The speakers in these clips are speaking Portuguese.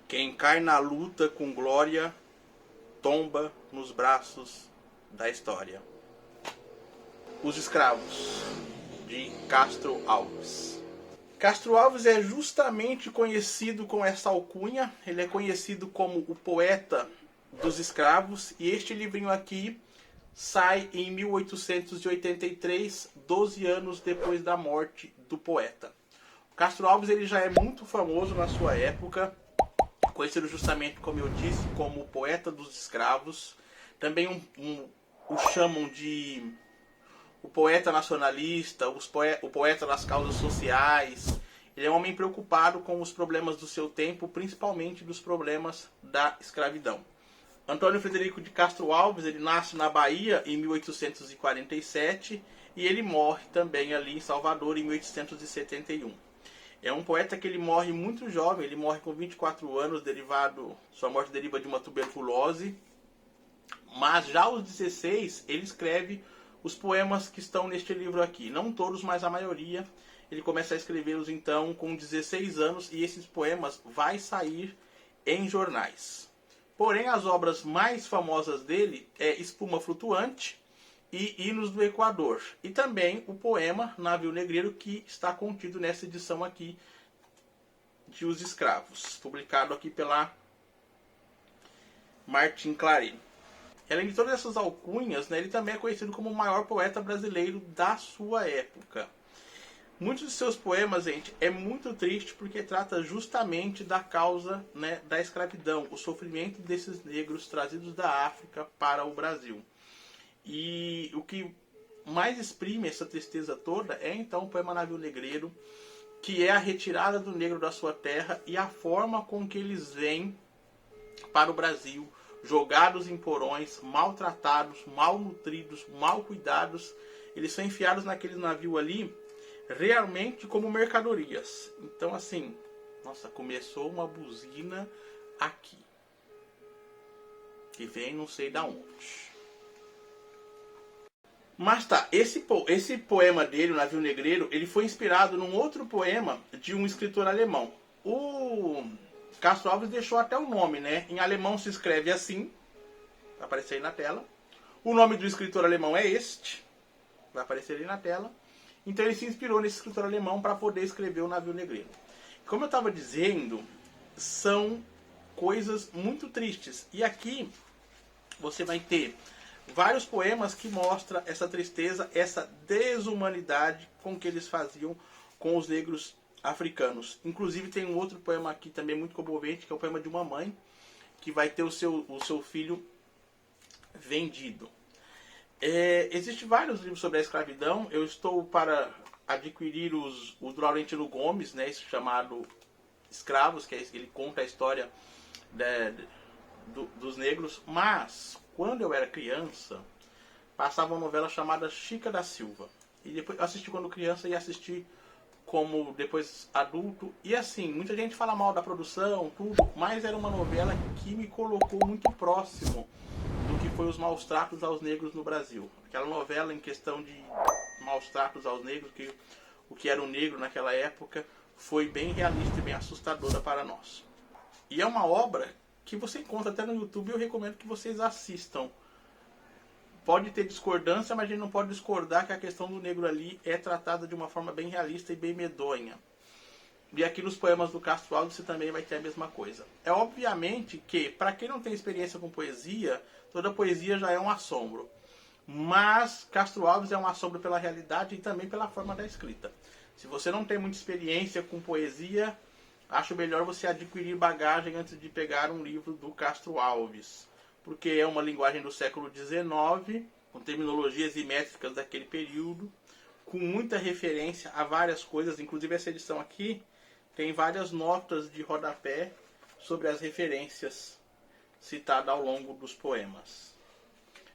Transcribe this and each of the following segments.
Quem cai na luta com glória, tomba nos braços da história. Os Escravos, de Castro Alves. Castro Alves é justamente conhecido com essa alcunha. Ele é conhecido como o poeta dos escravos. E este livrinho aqui sai em 1883, 12 anos depois da morte do poeta. O Castro Alves ele já é muito famoso na sua época, conhecido justamente, como eu disse, como o poeta dos escravos. Também o chamam de o poeta nacionalista, o poeta das causas sociais. Ele é um homem preocupado com os problemas do seu tempo, principalmente dos problemas da escravidão. Antônio Frederico de Castro Alves, ele nasce na Bahia em 1847 e ele morre também ali em Salvador em 1871. É um poeta que ele morre muito jovem, ele morre com 24 anos, sua morte deriva de uma tuberculose. Mas já aos 16 ele escreve os poemas que estão neste livro aqui. Não todos, mas a maioria. Ele começa a escrevê-los então com 16 anos e esses poemas vai sair em jornais. Porém, as obras mais famosas dele é Espuma Flutuante e Hinos do Equador. E também o poema Navio Negreiro, que está contido nessa edição aqui de Os Escravos, publicado aqui pela Martin Claret. Além de todas essas alcunhas, né, ele também é conhecido como o maior poeta brasileiro da sua época. Muitos de seus poemas, gente, é muito triste porque trata justamente da causa, né, da escravidão, o sofrimento desses negros trazidos da África para o Brasil. E o que mais exprime essa tristeza toda é então o poema Navio Negreiro, que é a retirada do negro da sua terra e a forma com que eles vêm para o Brasil, jogados em porões, maltratados, malnutridos, mal cuidados. Eles são enfiados naquele navio ali realmente como mercadorias. Então assim, nossa, começou uma buzina aqui, que vem não sei da onde. Mas tá, esse poema dele, o Navio Negreiro, ele foi inspirado num outro poema de um escritor alemão. O Castro Alves deixou até o nome, né? Em alemão se escreve assim, vai aparecer aí na tela. O nome do escritor alemão é este, vai aparecer aí na tela. Então ele se inspirou nesse escritor alemão para poder escrever o Navio Negreiro. Como eu estava dizendo, são coisas muito tristes. E aqui você vai ter vários poemas que mostram essa tristeza, essa desumanidade com que eles faziam com os negros africanos. Inclusive tem um outro poema aqui também muito comovente, que é o poema de uma mãe que vai ter o seu filho vendido. Existem vários livros sobre a escravidão. Eu estou para adquirir os do Laurentino Gomes, né, esse chamado Escravos, que ele conta a história dos negros. Mas quando eu era criança, passava uma novela chamada Chica da Silva. E depois eu assisti quando criança e assisti como depois adulto. E assim, muita gente fala mal da produção, tudo, mas era uma novela que me colocou muito próximo do que foi os maus tratos aos negros no Brasil. Aquela novela em questão de maus tratos aos negros, o que era o negro naquela época, foi bem realista e bem assustadora para nós. E é uma obra que você encontra até no YouTube e eu recomendo que vocês assistam. Pode ter discordância, mas a gente não pode discordar que a questão do negro ali é tratada de uma forma bem realista e bem medonha. E aqui nos poemas do Castro Alves você também vai ter a mesma coisa. É obviamente que, para quem não tem experiência com poesia, toda poesia já é um assombro. Mas Castro Alves é um assombro pela realidade e também pela forma da escrita. Se você não tem muita experiência com poesia, acho melhor você adquirir bagagem antes de pegar um livro do Castro Alves. Porque é uma linguagem do século XIX, com terminologias e métricas daquele período, com muita referência a várias coisas. Inclusive essa edição aqui tem várias notas de rodapé sobre as referências citadas ao longo dos poemas.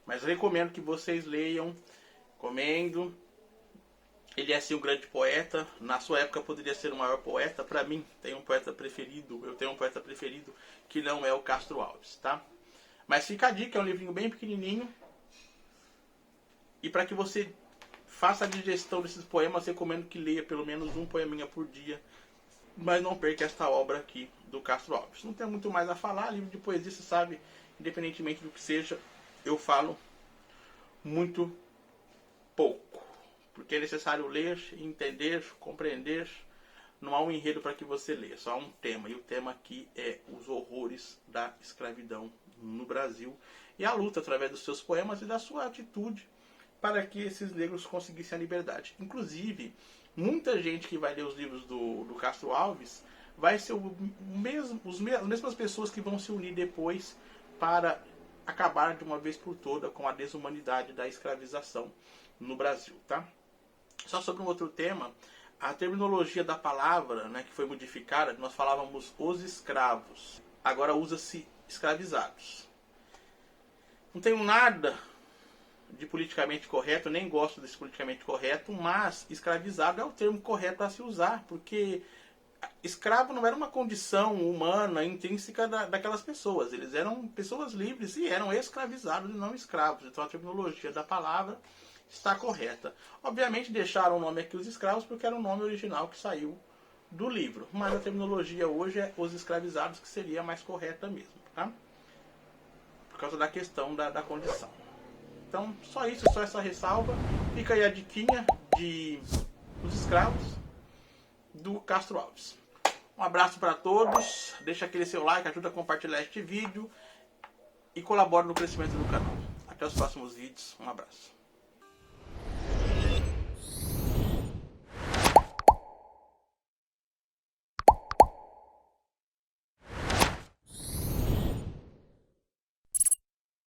Mas eu recomendo que vocês leiam, recomendo. Ele é assim um grande poeta, na sua época poderia ser o maior poeta. Para mim, tem um poeta preferido, eu tenho um poeta preferido que não é o Castro Alves, tá? Mas fica a dica, é um livrinho bem pequenininho. E para que você faça a digestão desses poemas, recomendo que leia pelo menos um poeminha por dia, mas não perca esta obra aqui do Castro Alves. Não tem muito mais a falar, livro de poesia, você sabe, independentemente do que seja, eu falo muito pouco, porque é necessário ler, entender, compreender. Não há um enredo para que você leia, só há um tema, e o tema aqui é os horrores da escravidão no Brasil e a luta através dos seus poemas e da sua atitude para que esses negros conseguissem a liberdade. Inclusive, muita gente que vai ler os livros do Castro Alves vai ser as mesmas pessoas que vão se unir depois para acabar de uma vez por toda com a desumanidade da escravização no Brasil, tá? Só sobre um outro tema, a terminologia da palavra, né, que foi modificada, nós falávamos os escravos, agora usa-se escravizados. Não tenho nada de politicamente correto, nem gosto desse politicamente correto, mas escravizado é o termo correto a se usar, porque escravo não era uma condição humana intrínseca daquelas pessoas, eles eram pessoas livres e eram escravizados e não escravos, então a terminologia da palavra está correta. Obviamente deixaram o nome aqui os escravos porque era o nome original que saiu do livro, mas a terminologia hoje é os escravizados, que seria mais correta mesmo, tá? Por causa da questão da condição. Então, só isso, só essa ressalva. Fica aí a diquinha de Os Escravos, do Castro Alves. Um abraço para todos. Deixa aquele seu like, ajuda a compartilhar este vídeo e colabora no crescimento do canal. Até os próximos vídeos. Um abraço.